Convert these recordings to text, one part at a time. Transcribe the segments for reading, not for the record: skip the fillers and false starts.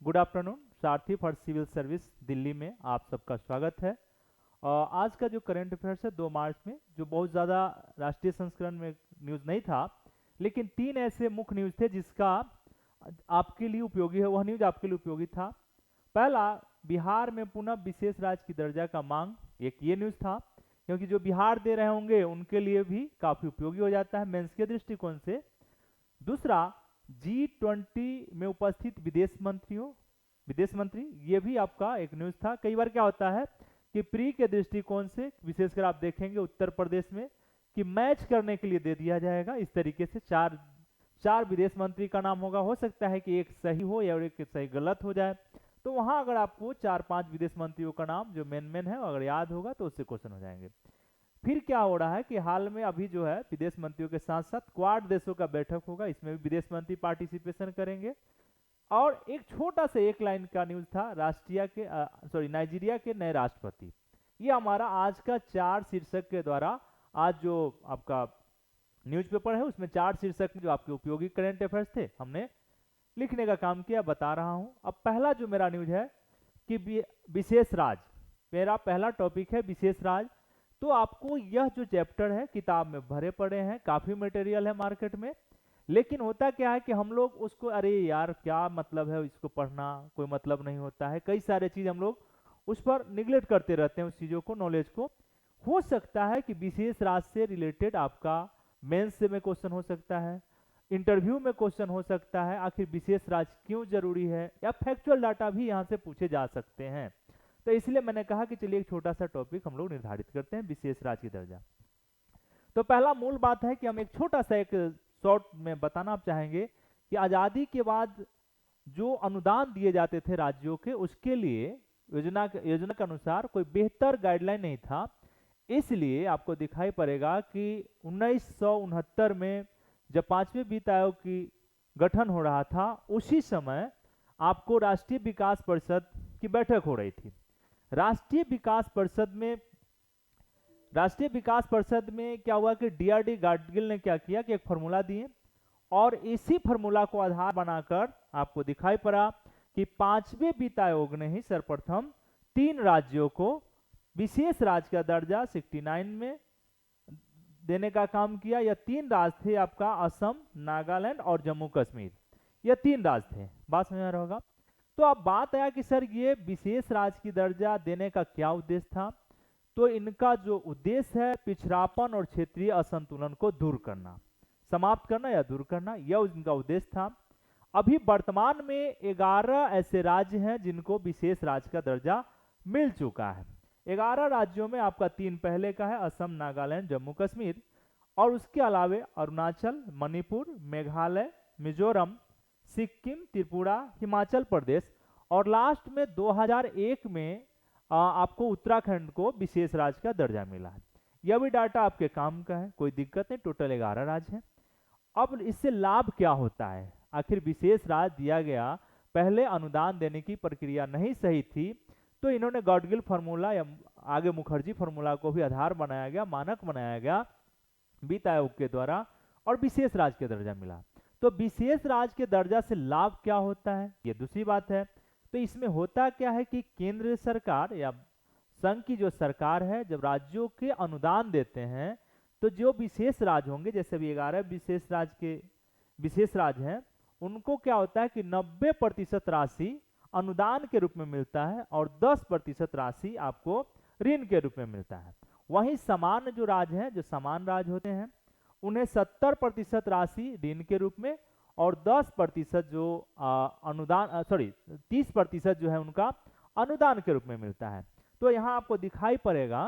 Good afternoon. Sarathi for civil service Delhi में आप सबका स्वागत है। आज का जो करंट अफेयर्स है 2 मार्च में, जो बहुत ज़्यादा राष्ट्रीय संस्करण में न्यूज़ नहीं था, लेकिन 3 ऐसे मुख्य न्यूज़ थे जिसका आपके लिए उपयोगी है। वह न्यूज़ आपके लिए उपयोगी था। पहला, बिहार में पुनः विशेष राज्य की दर्जा का मांग, एक ये न्यूज़ था, क्योंकि जो बिहार दे रहे होंगे उनके लिए भी काफ़ी उपयोगी हो जाता है मेंस के दृष्टिकोण से। दूसरा, G20 में उपस्थित विदेश मंत्री, ये भी आपका एक न्यूज़ था। कई बार क्या होता है कि प्री के दृष्टिकोण से, विशेषकर आप देखेंगे उत्तर प्रदेश में, कि मैच करने के लिए दे दिया जाएगा। इस तरीके से चार विदेश मंत्री का नाम होगा। हो सकता है कि एक सही हो या एक सही गलत हो जाए, तो वहां अगर आपको 4-5 विदेश मंत्रियों का नाम जो मेन है अगर याद होगा तो उससे क्वेश्चन हो जाएंगे। फिर क्या हो रहा है कि हाल में अभी जो है विदेश मंत्रियों के साथ साथ क्वाड देशों का बैठक होगा, इसमें भी विदेश मंत्री पार्टिसिपेशन करेंगे। और एक छोटा सा एक लाइन का न्यूज था, नाइजीरिया के नए राष्ट्रपति। ये हमारा आज का 4 शीर्षक के द्वारा, आज जो आपका न्यूज़पेपर है उसमें 4 शीर्षक में जो आपके उपयोगी करंट अफेयर्स थे हमने लिखने का काम किया, बता रहा हूं। अब पहला जो मेरा न्यूज है कि विशेष राज्य, मेरा पहला टॉपिक है विशेष राज्य। तो आपको यह जो चैप्टर है किताब में भरे पड़े हैं, काफी मटेरियल है मार्केट में, लेकिन होता क्या है कि हम लोग उसको, अरे यार क्या मतलब है इसको पढ़ना, कोई मतलब नहीं होता है। कई सारे चीज हम लोग उस पर निगलेक्ट करते रहते हैं, उस चीजों को, नॉलेज को। हो सकता है कि विशेष राज्य से रिलेटेड आपका मेंस में क्वेश्चन हो सकता है, इंटरव्यू में क्वेश्चन हो सकता है, आखिर विशेष राज्य क्यों जरूरी है, या फैक्चुअल डाटा भी यहाँ से पूछे जा सकते हैं। तो इसलिए मैंने कहा कि चलिए एक छोटा सा टॉपिक हम लोग निर्धारित करते हैं, विशेष राज्य की दर्जा। तो पहला मूल बात है कि हम एक छोटा सा एक शॉर्ट में बताना चाहेंगे कि आजादी के बाद जो अनुदान दिए जाते थे राज्यों के, उसके लिए योजना के अनुसार कोई बेहतर गाइडलाइन नहीं था। इसलिए आपको दिखाई पड़ेगा कि 1969 में जब 5वें वित्त आयोग की गठन हो रहा था, उसी समय आपको राष्ट्रीय विकास परिषद की बैठक हो रही थी। राष्ट्रीय विकास परिषद में क्या हुआ कि डीआरडी गाडगिल ने क्या किया कि एक फॉर्मूला दिए, और इसी फॉर्मूला को आधार बनाकर आपको दिखाई पड़ा कि 5वें वित्त आयोग ने ही सर्वप्रथम 3 राज्यों को विशेष राज्य का दर्जा 69 में देने का काम किया। यह 3 राज्य थे आपका असम, नागालैंड और जम्मू कश्मीर। यह 3 राज्य थे, बात समझ आ रहा होगा। तो अब बात आया कि सर ये विशेष राज्य की दर्जा देने का क्या उद्देश्य था। तो इनका जो उद्देश्य है, पिछड़ापन और क्षेत्रीय असंतुलन को दूर करना, समाप्त करना या दूर करना, यह उनका उद्देश्य था। अभी वर्तमान में 11 ऐसे राज्य हैं जिनको विशेष राज्य का दर्जा मिल चुका है। 11 राज्यों में आपका 3 पहले का है, असम, नागालैंड, जम्मू कश्मीर, और उसके अलावे अरुणाचल, मणिपुर, मेघालय, मिजोरम, सिक्किम, त्रिपुरा, हिमाचल प्रदेश, और लास्ट में 2001 में आपको उत्तराखंड को विशेष राज्य का दर्जा मिला है। यह भी डाटा आपके काम का है, कोई दिक्कत नहीं, टोटल 11 राज्य हैं। अब इससे लाभ क्या होता है, आखिर विशेष राज्य दिया गया, पहले अनुदान देने की प्रक्रिया नहीं सही थी, तो इन्होंने गाडगिल फार्मूला या आगे मुखर्जी फार्मूला को भी आधार बनाया गया, मानक बनाया गया वित्त आयोग के द्वारा, और विशेष राज्य का दर्जा मिला। तो विशेष राज्य के दर्जा से लाभ क्या होता है, ये दूसरी बात है। तो इसमें होता क्या है कि केंद्र सरकार या संघ की जो सरकार है, जब राज्यों के अनुदान देते हैं, तो जो विशेष राज्य होंगे, जैसे अभी 11 विशेष राज्य हैं, उनको क्या होता है कि 90% राशि अनुदान के रूप में मिलता है और 10% राशि आपको ऋण के रूप में मिलता है। वहीं समान जो राज्य हैं, जो समान राज्य होते हैं, उन्हें 70% राशि ऋण के रूप में और 10% जो 30% जो है उनका अनुदान के रूप में मिलता है। तो यहाँ आपको दिखाई पड़ेगा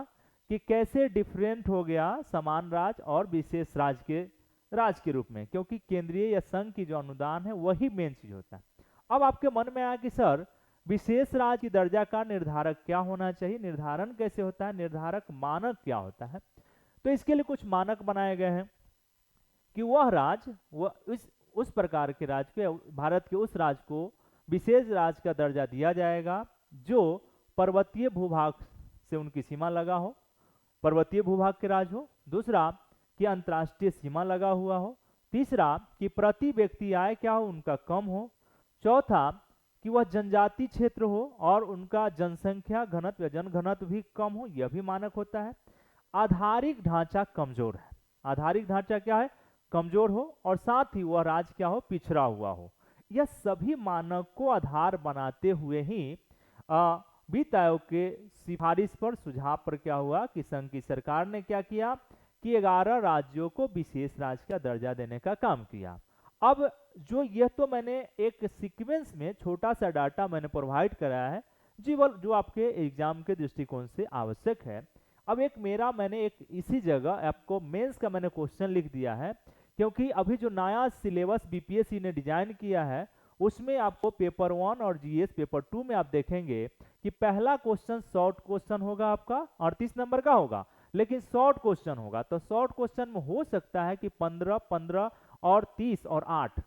कि कैसे डिफरेंट हो गया समान राज्य और विशेष राज्य के रूप में, क्योंकि केंद्रीय या संघ की जो अनुदान है वही मेन चीज होता है। अब आपके मन में आया कि सर विशेष राज्य की दर्जा का निर्धारक क्या होना चाहिए, निर्धारण कैसे होता है, निर्धारक मानक क्या होता है। तो इसके लिए कुछ मानक बनाए गए हैं कि वह राज्य, वह उस प्रकार के राज्य को, भारत के उस राज्य को विशेष राज्य का दर्जा दिया जाएगा जो पर्वतीय भूभाग से उनकी सीमा लगा हो, पर्वतीय भूभाग के राज्य हो। दूसरा, कि अंतर्राष्ट्रीय सीमा लगा हुआ हो। तीसरा, कि प्रति व्यक्ति आय क्या हो उनका कम हो। चौथा, कि वह जनजाति क्षेत्र हो और उनका जनसंख्या घनत्व या जनघनत्व भी कम हो, यह भी मानक होता है। आधारिक ढांचा कमजोर है, आधारिक ढांचा क्या है, कमजोर हो, और साथ ही वह राज्य क्या हो, पिछड़ा हुआ हो। यह सभी मानक को आधार बनाते हुए ही वित्त आयोग के सिफारिश पर, सुझाव पर क्या हुआ कि संघ की सरकार ने क्या किया कि 11 राज्यों को विशेष राज्य का दर्जा देने का काम किया। अब जो यह तो मैंने एक सीक्वेंस में छोटा सा डाटा मैंने प्रोवाइड कराया है जो आपके एग्जाम के दृष्टिकोण से आवश्यक है। अब मैंने एक इसी जगह आपको मेंस का मैंने क्वेश्चन लिख दिया है, क्योंकि अभी जो नया सिलेबस बीपीएससी ने डिजाइन किया है उसमें आपको पेपर 1 और जीएस पेपर 2 में आप देखेंगे कि पहला क्वेश्चन शॉर्ट क्वेश्चन होगा, आपका 38 नंबर का होगा, लेकिन शॉर्ट क्वेश्चन होगा। तो शॉर्ट क्वेश्चन में हो सकता है कि 15, 15 और 30 और 8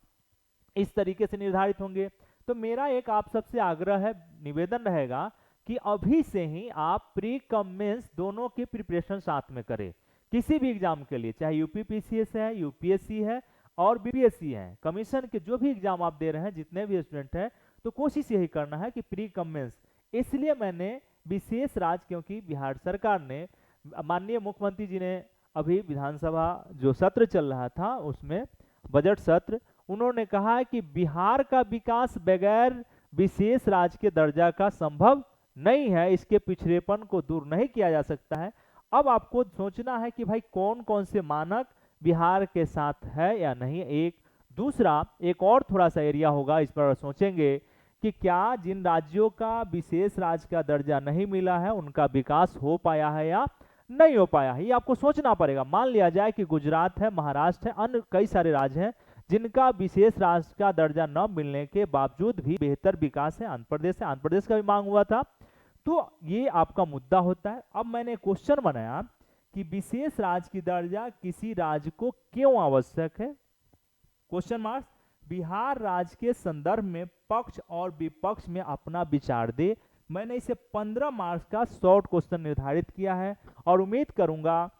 इस तरीके से निर्धारित होंगे। तो मेरा एक आप सबसे आग्रह है, निवेदन रहेगा कि अभी से ही आप प्री कम मेंस दोनों की प्रिपरेशन साथ में करें, किसी भी एग्जाम के लिए, चाहे यूपीपीसीएस है, यूपीएससी है और बीपीएससी है, कमीशन के जो भी एग्जाम आप दे रहे हैं, जितने भी स्टूडेंट हैं, तो कोशिश यही करना है कि प्री कम मेंस। इसलिए मैंने विशेष राज्य, क्योंकि बिहार सरकार ने, माननीय मुख्यमंत्री जी ने अभी विधानसभा जो सत्र चल रहा था उसमें, बजट सत्र, उन्होंने कहा है कि बिहार का विकास बगैर विशेष राज्य के दर्जा का संभव नहीं है, इसके पिछड़ेपन को दूर नहीं किया जा सकता है। अब आपको सोचना है कि भाई कौन कौन से मानक बिहार के साथ है या नहीं। एक दूसरा एक और थोड़ा सा एरिया होगा, इस पर सोचेंगे कि क्या जिन राज्यों का विशेष राज्य का दर्जा नहीं मिला है उनका विकास हो पाया है या नहीं हो पाया है, ये आपको सोचना पड़ेगा। मान लिया जाए कि गुजरात है, महाराष्ट्र है, अन्य कई सारे राज्य हैं जिनका विशेष राज्य का दर्जा न मिलने के बावजूद भी बेहतर विकास है। आंध्र प्रदेश है, आंध्र प्रदेश का भी मांग हुआ था, तो ये आपका मुद्दा होता है। अब मैंने क्वेश्चन बनाया कि विशेष राज्य की दर्जा किसी राज्य को क्यों आवश्यक है, क्वेश्चन मार्क्स। बिहार राज्य के संदर्भ में पक्ष और विपक्ष में अपना विचार दे। मैंने इसे 15 मार्क्स का शॉर्ट क्वेश्चन निर्धारित किया है और उम्मीद करूंगा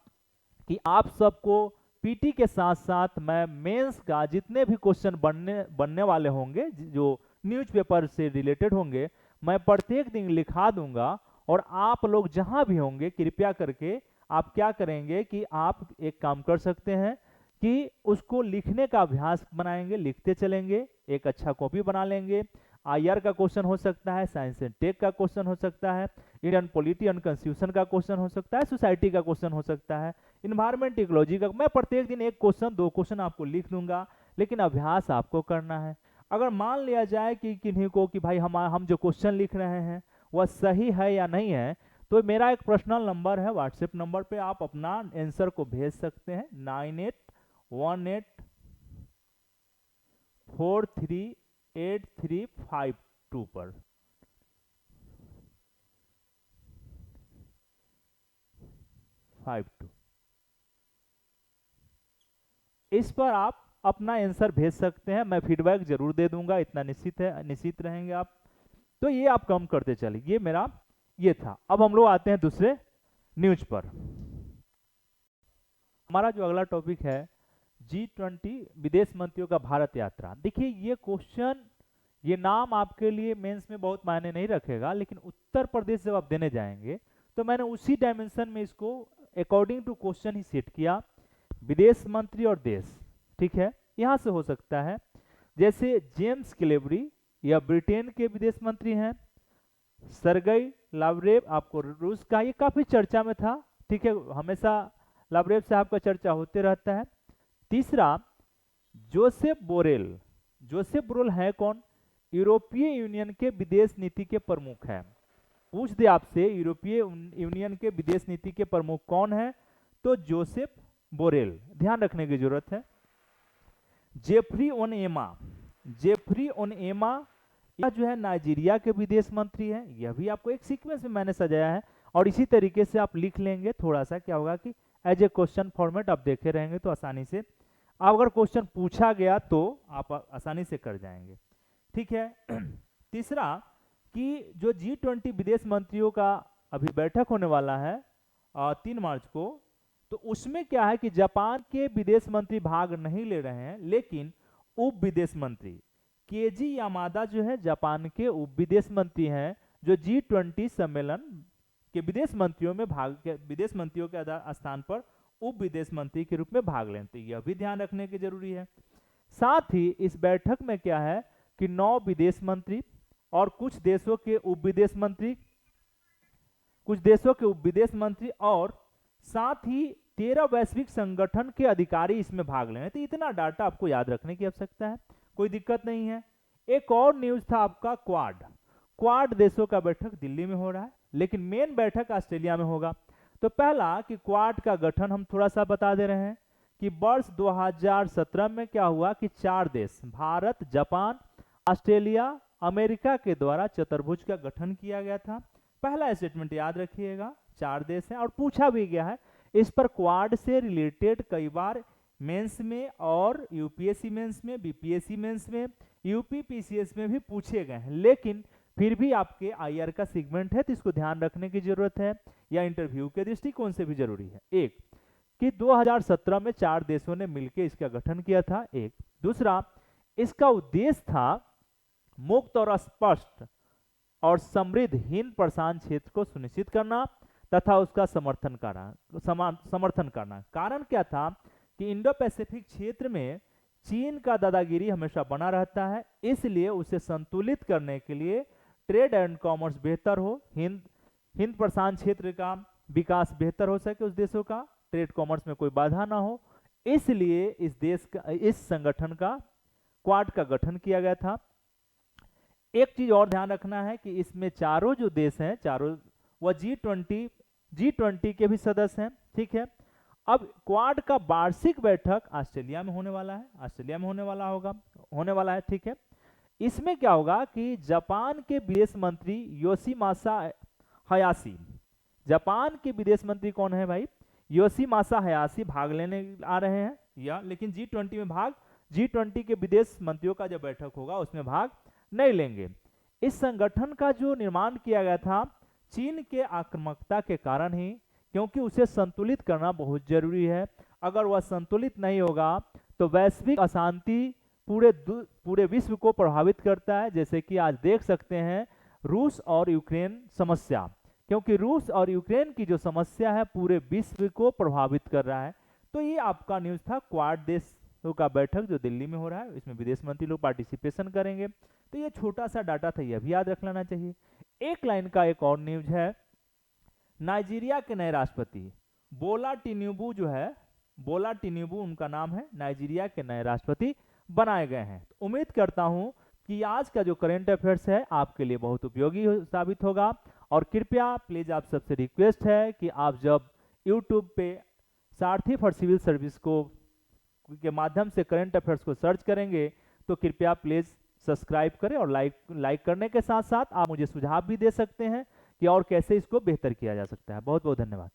कि आप सबको पीटी के साथ साथ मैं मेंस का जितने भी क्वेश्चन बनने वाले होंगे, जो न्यूज़पेपर से रिलेटेड होंगे, मैं प्रत्येक दिन लिखा दूंगा। और आप लोग जहां भी होंगे कृपया करके आप क्या करेंगे कि आप एक काम कर सकते हैं कि उसको लिखने का अभ्यास बनाएंगे, लिखते चलेंगे, एक अच्छा कॉपी बना लेंगे। आईआर का क्वेश्चन हो सकता है, साइंस एंड टेक का क्वेश्चन हो सकता है, इंडियन पॉलिटी एंड कॉन्स्टिट्यूशन का क्वेश्चन हो सकता है, सोसाइटी का क्वेश्चन हो सकता है, इन्वायरमेंट इकोलॉजी का। मैं प्रत्येक दिन एक क्वेश्चन, 2 क्वेश्चन आपको लिख दूंगा, लेकिन अभ्यास आपको करना है। अगर मान लिया जाए कि किन्हीं को कि भाई हम जो क्वेश्चन लिख रहे हैं वह सही है या नहीं है, तो मेरा एक पर्सनल नंबर है, व्हाट्सएप नंबर पे आप अपना आंसर को भेज सकते हैं 9818438352 पर। इस पर आप अपना आंसर भेज सकते हैं, मैं फीडबैक जरूर दे दूंगा, इतना निश्चित है, निश्चित रहेंगे आप। तो ये आप कम करते चलिए, ये मेरा ये था। अब हम लोग आते हैं दूसरे न्यूज पर। हमारा जो अगला टॉपिक है G20 विदेश मंत्रियों का भारत यात्रा। देखिए ये क्वेश्चन, ये नाम आपके लिए मेंस में बहुत मायने नहीं रखेगा, लेकिन उत्तर प्रदेश जब आप देने जाएंगे तो मैंने उसी डायमेंशन में इसको अकॉर्डिंग टू क्वेश्चन ही सेट किया। विदेश मंत्री और देश, ठीक है, यहां से हो सकता है जैसे जेम्स क्लेवरी, यह ब्रिटेन के विदेश मंत्री हैं। सरगई लावरेव, आपको रूस का, ये काफी चर्चा में था, ठीक है, हमेशा लावरेव साहब का चर्चा होते रहता है। तीसरा जोसेफ बोरेल। जोसेफ बोरेल है कौन, यूरोपीय यूनियन के विदेश नीति के प्रमुख हैं। पूछ दे आपसे यूरोपीय यूनियन के विदेश नीति के प्रमुख कौन है, तो जोसेफ बोरेल, ध्यान रखने की जरूरत है। जेफरी ओनएमा, जेफरी ओनएमा यह जो है नाइजीरिया के विदेश मंत्री हैं। यह भी आपको एक सीक्वेंस में मैंने सजाया है और इसी तरीके से आप लिख लेंगे। थोड़ा सा क्या होगा कि एज ए क्वेश्चन फॉर्मेट आप देखे रहेंगे तो आसानी से, आप अगर क्वेश्चन पूछा गया तो आप आसानी से कर जाएंगे, ठीक है। तीसरा कि जो G20 विदेश मंत्रियों का अभी बैठक होने वाला है 3 मार्च को, तो उसमें क्या है कि जापान के विदेश मंत्री भाग नहीं ले रहे हैं, लेकिन उप विदेश मंत्री केजी यामादा जो है जापान के उप विदेश मंत्री हैं, जो G20 सम्मेलन के विदेश मंत्रियों में विदेश मंत्रियों के स्थान पर उप विदेश मंत्री के रूप में भाग लेते हैं। यह भी ध्यान रखने की जरूरी है। साथ ही इस बैठक में क्या है कि 9 विदेश मंत्री और कुछ देशों के उप विदेश मंत्री और साथ ही 13 वैश्विक संगठन के अधिकारी इसमें भाग ले रहे हैं। तो इतना डाटा आपको याद रखने की आवश्यकता है, कोई दिक्कत नहीं है। एक और न्यूज था आपका क्वाड देशों का बैठक दिल्ली में हो रहा है, लेकिन मेन बैठक ऑस्ट्रेलिया में होगा। तो पहला कि क्वाड का गठन हम थोड़ा सा बता दे रहे हैं कि वर्ष 2017 में क्या हुआ कि 4 देश भारत, जापान, ऑस्ट्रेलिया, अमेरिका के द्वारा चतुर्भुज का गठन किया गया था। पहला स्टेटमेंट याद रखिएगा, 4 देश हैं और पूछा भी गया है। इस पर क्वाड से रिलेटेड कई बार मेंस में और यूपीएससी मेंस में, बीपीएससी मेंस में, यूपीपीसीएस में भी पूछे गए हैं, लेकिन फिर भी आपके आईआर का सेगमेंट है तो इसको ध्यान रखने की जरूरत है, या इंटरव्यू के दृष्टिकोण से भी जरूरी है। एक कि 2017 में 4 देशों ने मिलकर इसका गठन किया था। एक दूसरा, इसका उद्देश्य था मुक्त और स्पष्ट और समृद्ध हिंद प्रशांत क्षेत्र को सुनिश्चित करना तथा उसका समर्थन करना। कारण क्या था कि इंडो पैसिफिक क्षेत्र में चीन का दादागिरी हमेशा बना रहता है, इसलिए उसे संतुलित करने के लिए ट्रेड एंड कॉमर्स बेहतर हो, हिंद प्रशांत क्षेत्र का विकास बेहतर हो सके, उस देशों का ट्रेड कॉमर्स में कोई बाधा ना हो, इसलिए इस संगठन का क्वाड का गठन किया गया था। एक चीज और ध्यान रखना है कि इसमें चारों जो देश हैं, चारों वह G20 के भी सदस्य हैं, ठीक है। अब क्वाड का वार्षिक बैठक ऑस्ट्रेलिया में होने वाला है, ठीक है। इसमें क्या होगा कि जापान के विदेश मंत्री योशिमासा हयाशी, जापान के विदेश मंत्री कौन है भाई, योशिमासा हयाशी भाग लेने आ रहे हैं, या लेकिन G20 के विदेश मंत्रियों का जब बैठक होगा उसमें भाग नहीं लेंगे। इस संगठन का जो निर्माण किया गया था चीन के आक्रामकता के कारण ही, क्योंकि उसे संतुलित करना बहुत जरूरी है। अगर वह संतुलित नहीं होगा तो वैश्विक अशांति पूरे विश्व को प्रभावित करता है, जैसे कि आज देख सकते हैं रूस और यूक्रेन समस्या, क्योंकि रूस और यूक्रेन की जो समस्या है पूरे विश्व को प्रभावित कर रहा है। तो ये आपका न्यूज था क्वाड देशों का बैठक जो दिल्ली में हो रहा है, इसमें विदेश मंत्री लोग पार्टिसिपेशन करेंगे। तो ये छोटा सा डाटा था, यह भी याद रख लेना चाहिए। एक लाइन का एक और न्यूज है, नाइजीरिया के नए राष्ट्रपति बोला टिनुबू उनका नाम है, नाइजीरिया के नए राष्ट्रपति बनाए गए हैं। तो उम्मीद करता हूं कि आज का जो करंट अफेयर्स है आपके लिए बहुत उपयोगी साबित होगा। और कृपया प्लीज आप सबसे रिक्वेस्ट है कि आप जब यूट्यूब पे सारथी फॉर सिविल सर्विस के माध्यम से करंट अफेयर्स को सर्च करेंगे तो कृपया प्लीज सब्सक्राइब करें और लाइक करने के साथ साथ आप मुझे सुझाव भी दे सकते हैं कि और कैसे इसको बेहतर किया जा सकता है। बहुत बहुत धन्यवाद।